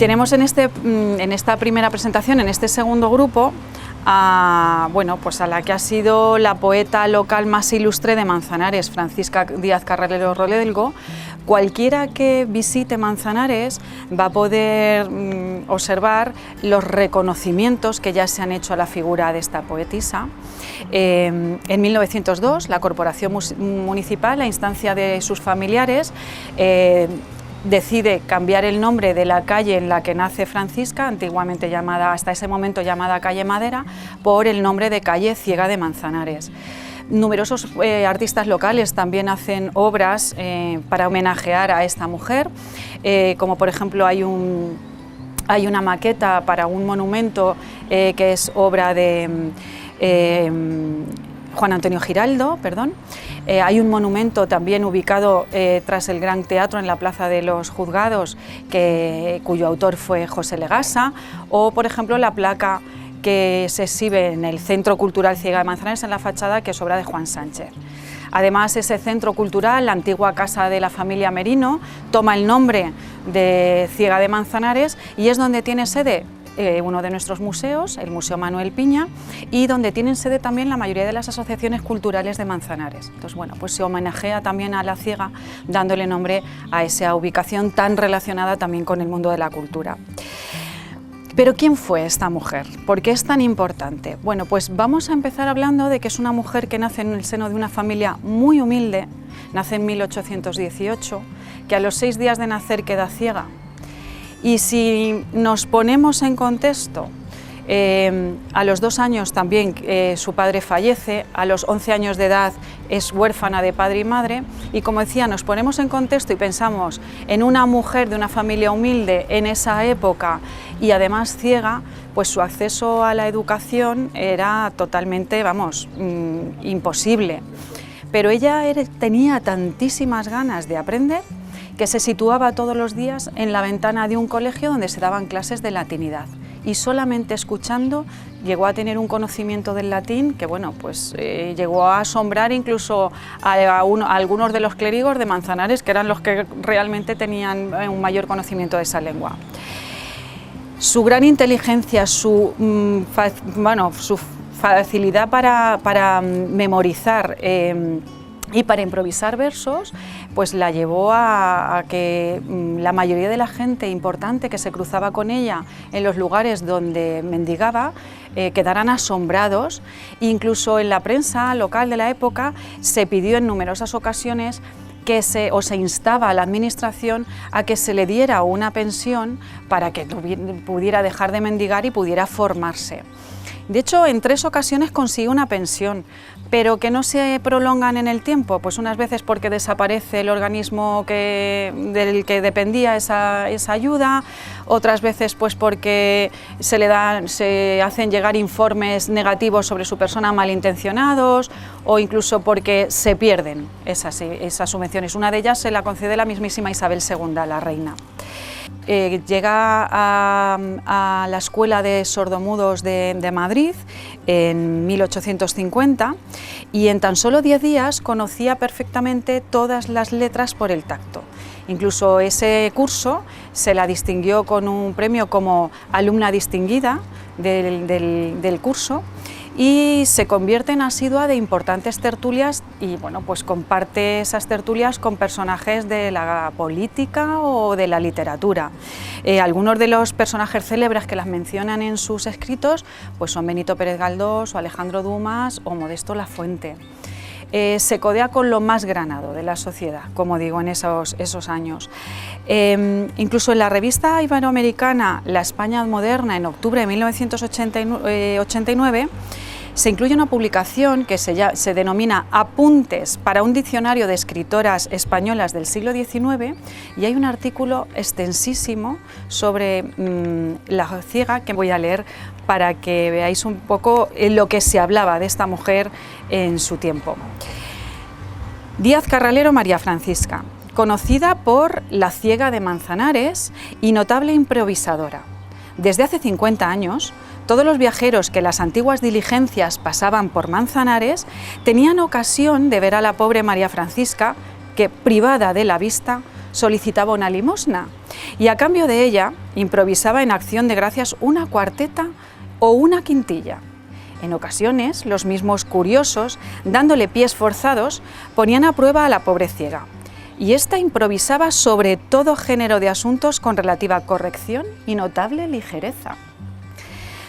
Tenemos en esta primera presentación, en este segundo grupo, a la que ha sido la poeta local más ilustre de Manzanares, Francisca Díaz Carralero Rodelgo. Cualquiera que visite Manzanares va a poder observar los reconocimientos que ya se han hecho a la figura de esta poetisa. En 1902, la Corporación Municipal, a instancia de sus familiares, decide cambiar el nombre de la calle en la que nace Francisca, antiguamente llamada, hasta ese momento llamada Calle Madera, por el nombre de Calle Ciega de Manzanares. Numerosos artistas locales también hacen obras para homenajear a esta mujer, como por ejemplo hay una maqueta para un monumento que es obra de Juan Antonio Giraldo, hay un monumento también ubicado tras el Gran Teatro en la Plaza de los Juzgados, cuyo autor fue José Legasa, o por ejemplo la placa que se exhibe en el Centro Cultural Ciega de Manzanares, en la fachada, que es obra de Juan Sánchez. Además, ese centro cultural, la antigua casa de la familia Merino, toma el nombre de Ciega de Manzanares y es donde tiene sede uno de nuestros museos, el Museo Manuel Piña, y donde tienen sede también la mayoría de las asociaciones culturales de Manzanares. Entonces, pues se homenajea también a la ciega, dándole nombre a esa ubicación tan relacionada también con el mundo de la cultura. Pero ¿quién fue esta mujer? ¿Por qué es tan importante? Bueno, pues vamos a empezar hablando de que es una mujer que nace en el seno de una familia muy humilde, nace en 1818, que a los 6 días de nacer queda ciega. Y si nos ponemos en contexto, a los 2 años también su padre fallece, a los 11 años de edad es huérfana de padre y madre, y como decía, nos ponemos en contexto y pensamos en una mujer de una familia humilde en esa época y además ciega, pues su acceso a la educación era totalmente, imposible. Pero ella tenía tantísimas ganas de aprender que se situaba todos los días en la ventana de un colegio donde se daban clases de latinidad. Y solamente escuchando llegó a tener un conocimiento del latín que llegó a asombrar incluso a algunos de los clérigos de Manzanares, que eran los que realmente tenían un mayor conocimiento de esa lengua. Su gran inteligencia, su facilidad para memorizar y para improvisar versos, pues la llevó a que la mayoría de la gente importante que se cruzaba con ella en los lugares donde mendigaba quedaran asombrados. Incluso en la prensa local de la época se pidió en numerosas ocasiones que se instaba a la administración a que se le diera una pensión para que pudiera dejar de mendigar y pudiera formarse. De hecho, en 3 ocasiones consiguió una pensión, pero que no se prolongan en el tiempo, pues unas veces porque desaparece el organismo del que dependía esa ayuda, otras veces pues porque se hacen llegar informes negativos sobre su persona malintencionados, o incluso porque se pierden esas subvenciones. Una de ellas se la concede la mismísima Isabel II, la reina. Llega a la Escuela de Sordomudos de Madrid en 1850 y en tan solo 10 días conocía perfectamente todas las letras por el tacto. Incluso ese curso se la distinguió con un premio como alumna distinguida del curso, y se convierte en asidua de importantes tertulias y pues comparte esas tertulias con personajes de la política o de la literatura. Algunos de los personajes célebres que las mencionan en sus escritos pues son Benito Pérez Galdós o Alejandro Dumas o Modesto Lafuente. Se codea con lo más granado de la sociedad, como digo, en esos años. Incluso en la revista iberoamericana La España Moderna, en octubre de 1989, se incluye una publicación que se denomina Apuntes para un diccionario de escritoras españolas del siglo XIX, y hay un artículo extensísimo sobre la ciega que voy a leer para que veáis un poco lo que se hablaba de esta mujer en su tiempo. Díaz Carralero María Francisca, conocida por la ciega de Manzanares y notable improvisadora. Desde hace 50 años, todos los viajeros que las antiguas diligencias pasaban por Manzanares tenían ocasión de ver a la pobre María Francisca, que, privada de la vista, solicitaba una limosna y a cambio de ella improvisaba en acción de gracias una cuarteta o una quintilla. En ocasiones, los mismos curiosos, dándole pies forzados, ponían a prueba a la pobre ciega, y ésta improvisaba sobre todo género de asuntos con relativa corrección y notable ligereza.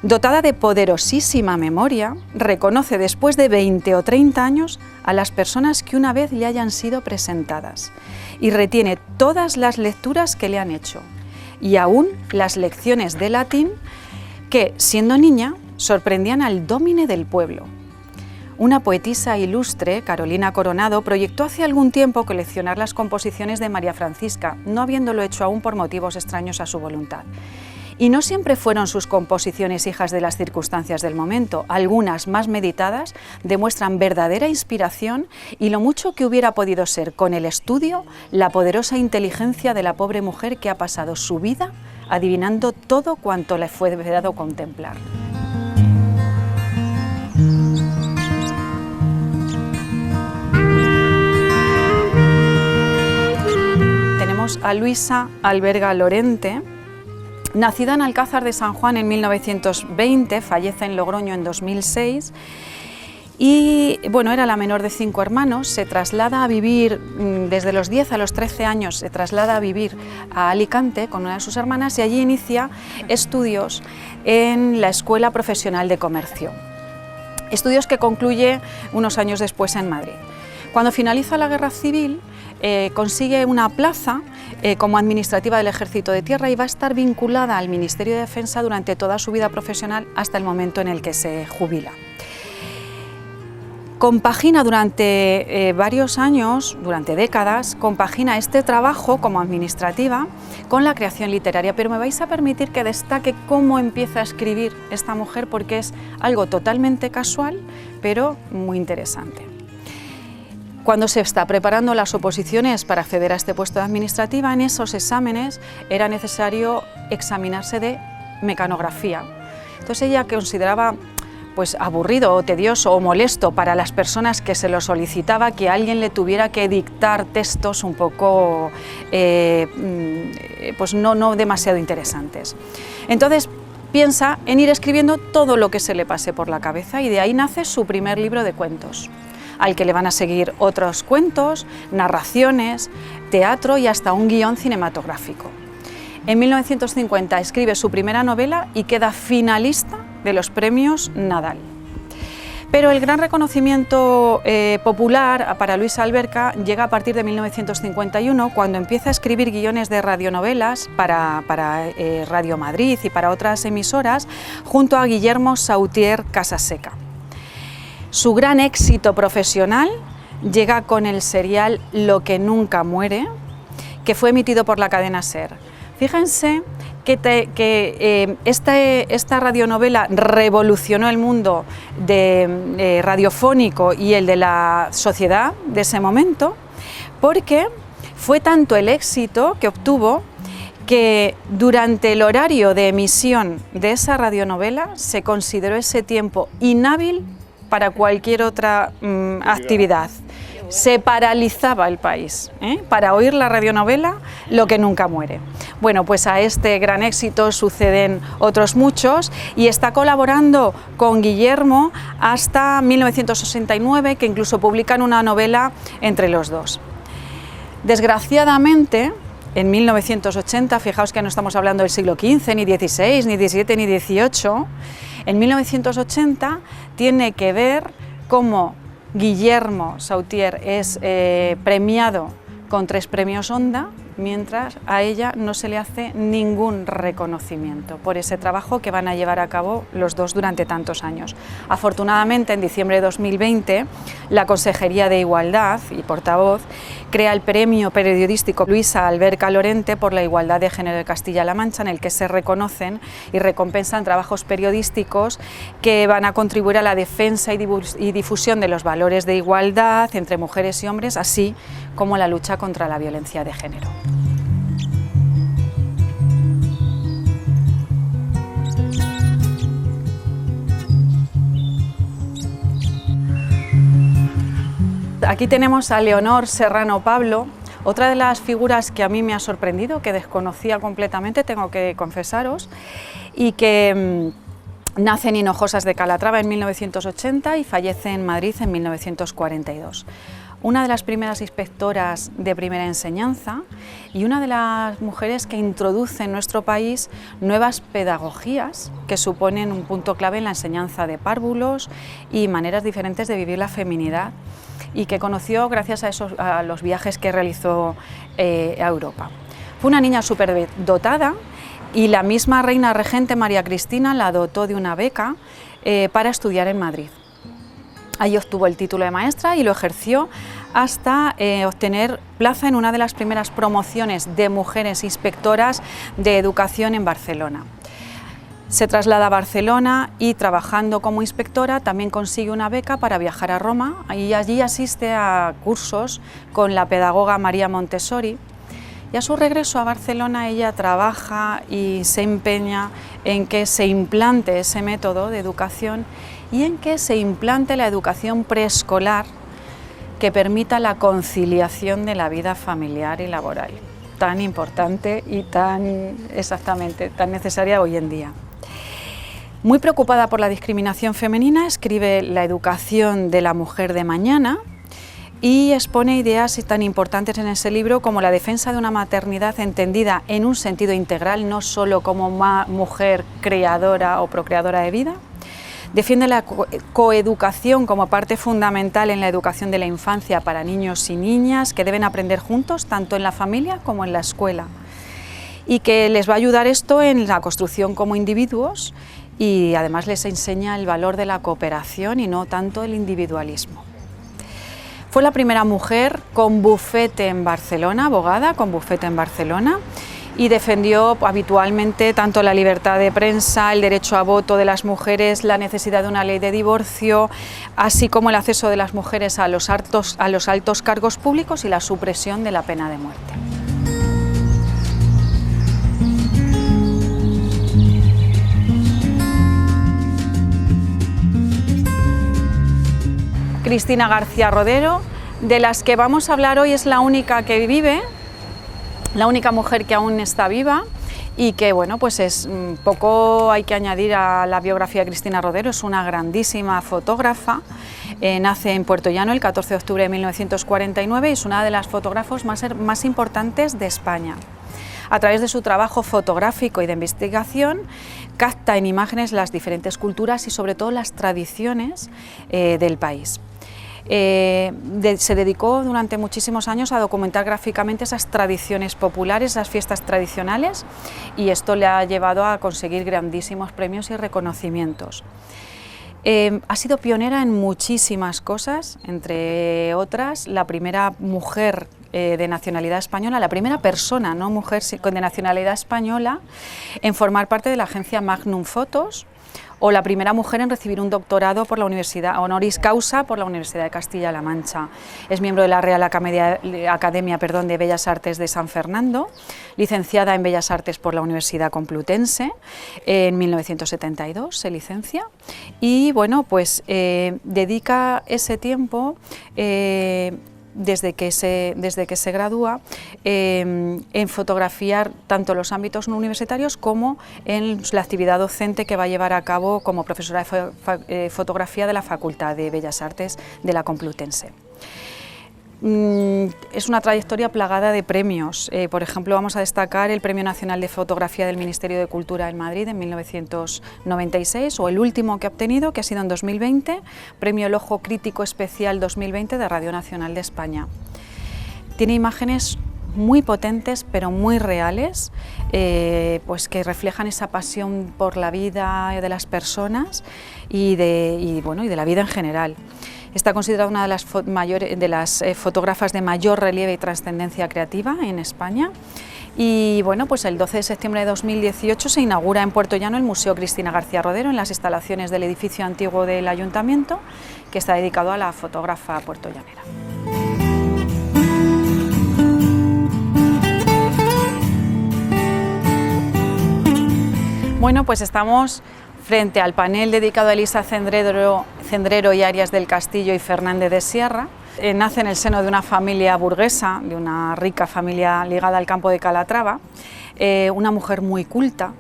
Dotada de poderosísima memoria, reconoce después de 20 o 30 años a las personas que una vez le hayan sido presentadas y retiene todas las lecturas que le han hecho, y aún las lecciones de latín que, siendo niña, sorprendían al dómine del pueblo. Una poetisa ilustre, Carolina Coronado, proyectó hace algún tiempo coleccionar las composiciones de María Francisca, no habiéndolo hecho aún por motivos extraños a su voluntad. Y no siempre fueron sus composiciones hijas de las circunstancias del momento. Algunas, más meditadas, demuestran verdadera inspiración y lo mucho que hubiera podido ser, con el estudio, la poderosa inteligencia de la pobre mujer que ha pasado su vida adivinando todo cuanto le fue dado contemplar. Tenemos a Luisa Alberga Lorente, nacida en Alcázar de San Juan en 1920, fallece en Logroño en 2006 y bueno, era la menor de 5 hermanos. Se traslada a vivir, desde los 10 a los 13 años, se traslada a vivir a Alicante con una de sus hermanas y allí inicia estudios en la Escuela Profesional de Comercio, estudios que concluye unos años después en Madrid. Cuando finaliza la Guerra Civil, consigue una plaza como administrativa del Ejército de Tierra y va a estar vinculada al Ministerio de Defensa durante toda su vida profesional hasta el momento en el que se jubila. Compagina durante varios años, durante décadas, compagina este trabajo como administrativa con la creación literaria, pero me vais a permitir que destaque cómo empieza a escribir esta mujer porque es algo totalmente casual, pero muy interesante. Cuando se está preparando las oposiciones para acceder a este puesto de administrativa, en esos exámenes era necesario examinarse de mecanografía. Entonces ella consideraba pues aburrido o tedioso o molesto para las personas que se lo solicitaba que alguien le tuviera que dictar textos un poco pues no demasiado interesantes. Entonces piensa en ir escribiendo todo lo que se le pase por la cabeza y de ahí nace su primer libro de cuentos, al que le van a seguir otros cuentos, narraciones, teatro y hasta un guión cinematográfico. En 1950 escribe su primera novela y queda finalista de los premios Nadal. Pero el gran reconocimiento popular para Luisa Alberga llega a partir de 1951, cuando empieza a escribir guiones de radionovelas para Radio Madrid y para otras emisoras, junto a Guillermo Sautier Casaseca. Su gran éxito profesional llega con el serial Lo que nunca muere, que fue emitido por la cadena SER. Fíjense que esta radionovela revolucionó el mundo radiofónico y el de la sociedad de ese momento, porque fue tanto el éxito que obtuvo que durante el horario de emisión de esa radionovela se consideró ese tiempo inhábil para cualquier otra actividad. Se paralizaba el país para oír la radionovela Lo que nunca muere. Bueno, pues a este gran éxito suceden otros muchos y está colaborando con Guillermo hasta 1969, que incluso publican una novela entre los dos. Desgraciadamente, en 1980, fijaos que no estamos hablando del siglo XV, ni XVI, ni XVII, ni XVIII, en 1980 tiene que ver cómo Guillermo Sautier es premiado con 3 premios Ondas, mientras a ella no se le hace ningún reconocimiento por ese trabajo que van a llevar a cabo los dos durante tantos años. Afortunadamente, en diciembre de 2020, la Consejería de Igualdad y portavoz crea el premio periodístico Luisa Alberga Lorente por la igualdad de género de Castilla-La Mancha, en el que se reconocen y recompensan trabajos periodísticos que van a contribuir a la defensa y difusión de los valores de igualdad entre mujeres y hombres, así como la lucha contra la violencia de género. Aquí tenemos a Leonor Serrano Pablo, Otra de las figuras que a mí me ha sorprendido, que desconocía completamente, tengo que confesaros, y que nace en Hinojosas de Calatrava en 1980 y fallece en Madrid en 1942. Una de las primeras inspectoras de primera enseñanza y una de las mujeres que introduce en nuestro país nuevas pedagogías que suponen un punto clave en la enseñanza de párvulos y maneras diferentes de vivir la feminidad, y que conoció gracias a los viajes que realizó a Europa. Fue una niña superdotada y la misma reina regente María Cristina la dotó de una beca para estudiar en Madrid. Allí obtuvo el título de maestra y lo ejerció hasta obtener plaza en una de las primeras promociones de mujeres inspectoras de educación en Barcelona. Se traslada a Barcelona y, trabajando como inspectora, también consigue una beca para viajar a Roma, y allí asiste a cursos con la pedagoga María Montessori. Y a su regreso a Barcelona ella trabaja y se empeña en que se implante ese método de educación y en que se implante la educación preescolar que permita la conciliación de la vida familiar y laboral, tan importante y tan necesaria hoy en día. Muy preocupada por la discriminación femenina, escribe La educación de la mujer de mañana y expone ideas tan importantes en ese libro como la defensa de una maternidad entendida en un sentido integral, no solo como mujer creadora o procreadora de vida. Defiende la coeducación como parte fundamental en la educación de la infancia para niños y niñas que deben aprender juntos tanto en la familia como en la escuela, y que les va a ayudar esto en la construcción como individuos, y además les enseña el valor de la cooperación y no tanto el individualismo. Fue la primera mujer con bufete en Barcelona, abogada con bufete en Barcelona, y defendió habitualmente tanto la libertad de prensa, el derecho a voto de las mujeres, la necesidad de una ley de divorcio, así como el acceso de las mujeres a los altos cargos públicos y la supresión de la pena de muerte. Cristina García Rodero, de las que vamos a hablar hoy, es la única que vive, la única mujer que aún está viva, y que bueno, pues es poco hay que añadir a la biografía de Cristina Rodero. Es una grandísima fotógrafa, nace en Puerto Llano el 14 de octubre de 1949 y es una de las fotógrafos más importantes de España. A través de su trabajo fotográfico y de investigación, capta en imágenes las diferentes culturas y sobre todo las tradiciones del país. Se dedicó durante muchísimos años a documentar gráficamente esas tradiciones populares, esas fiestas tradicionales, y esto le ha llevado a conseguir grandísimos premios y reconocimientos. Ha sido pionera en muchísimas cosas, entre otras la primera mujer de nacionalidad española, la primera persona, no mujer, de nacionalidad española en formar parte de la agencia Magnum Photos, o la primera mujer en recibir un doctorado por la Universidad honoris causa por la Universidad de Castilla-La Mancha. Es miembro de la Real Academia de Bellas Artes de San Fernando, licenciada en Bellas Artes por la Universidad Complutense, en 1972 se licencia, y bueno, pues dedica ese tiempo desde que se gradúa en fotografiar tanto los ámbitos no universitarios como en la actividad docente que va a llevar a cabo como profesora de fotografía de la Facultad de Bellas Artes de la Complutense. Es una trayectoria plagada de premios. Por ejemplo, vamos a destacar el Premio Nacional de Fotografía del Ministerio de Cultura en Madrid en 1996, o el último que ha obtenido, que ha sido en 2020, Premio El Ojo Crítico Especial 2020 de Radio Nacional de España. Tiene imágenes muy potentes pero muy reales, pues que reflejan esa pasión por la vida de las personas y de la vida en general. Está considerada una de las fotógrafas de mayor relieve y trascendencia creativa en España. Y bueno, pues el 12 de septiembre de 2018 se inaugura en Puerto Llano el Museo Cristina García Rodero, en las instalaciones del edificio antiguo del Ayuntamiento, que está dedicado a la fotógrafa puertollanera. Bueno, pues estamos frente al panel dedicado a Elisa Cendrero y Arias del Castillo y Fernández de Sierra, nace en el seno de una familia burguesa, de una rica familia ligada al campo de Calatrava, una mujer muy culta,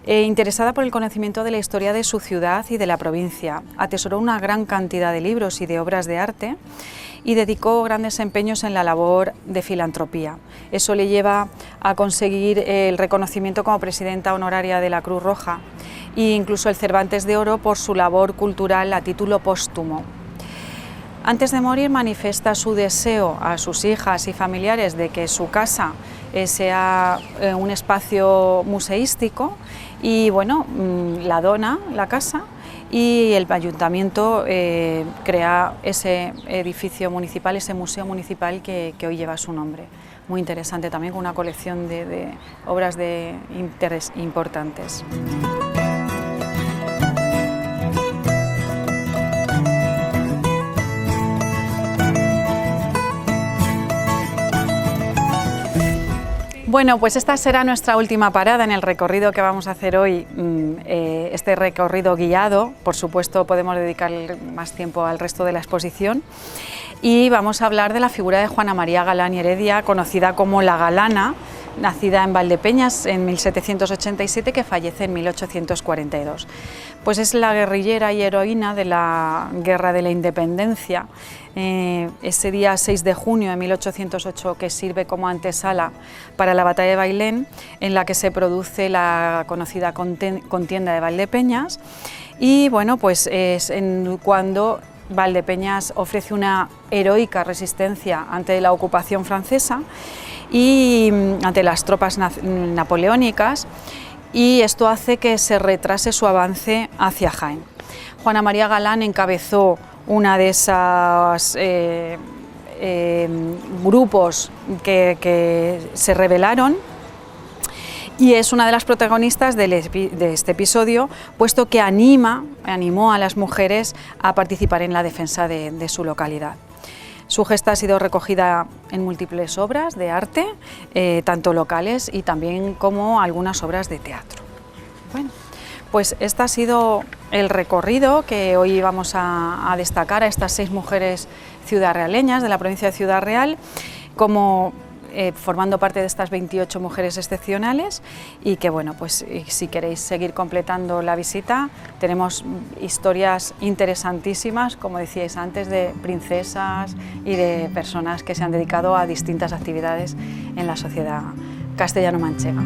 interesada por el conocimiento de la historia de su ciudad y de la provincia. Atesoró una gran cantidad de libros y de obras de arte y dedicó grandes empeños en la labor de filantropía. Eso le lleva a conseguir el reconocimiento como presidenta honoraria de la Cruz Roja e incluso el Cervantes de Oro por su labor cultural a título póstumo. Antes de morir manifiesta su deseo a sus hijas y familiares de que su casa sea un espacio museístico y bueno, la dona, la casa, y el ayuntamiento crea ese edificio municipal, ese museo municipal que hoy lleva su nombre. Muy interesante también, con una colección de obras de interés importantes. Bueno, pues esta será nuestra última parada en el recorrido que vamos a hacer hoy, este recorrido guiado. Por supuesto, podemos dedicar más tiempo al resto de la exposición y vamos a hablar de la figura de Juana María Galán y Heredia, conocida como la Galana, nacida en Valdepeñas en 1787, que fallece en 1842. Pues es la guerrillera y heroína de la Guerra de la Independencia. Ese día 6 de junio de 1808, que sirve como antesala para la batalla de Bailén, en la que se produce la conocida contienda de Valdepeñas, y bueno, pues es cuando Valdepeñas ofrece una heroica resistencia ante la ocupación francesa y ante las tropas napoleónicas, y esto hace que se retrase su avance hacia Jaén. Juana María Galán encabezó una de esas grupos que se rebelaron y es una de las protagonistas de este episodio, puesto que animó a las mujeres a participar en la defensa de su localidad. Su gesta ha sido recogida en múltiples obras de arte, tanto locales y también como algunas obras de teatro. Bueno, pues este ha sido el recorrido que hoy vamos a destacar a estas 6 mujeres ciudadrealeñas de la provincia de Ciudad Real, como formando parte de estas 28 mujeres excepcionales, y que bueno, pues si queréis seguir completando la visita, tenemos historias interesantísimas, como decíais antes, de princesas y de personas que se han dedicado a distintas actividades en la sociedad castellano-manchega.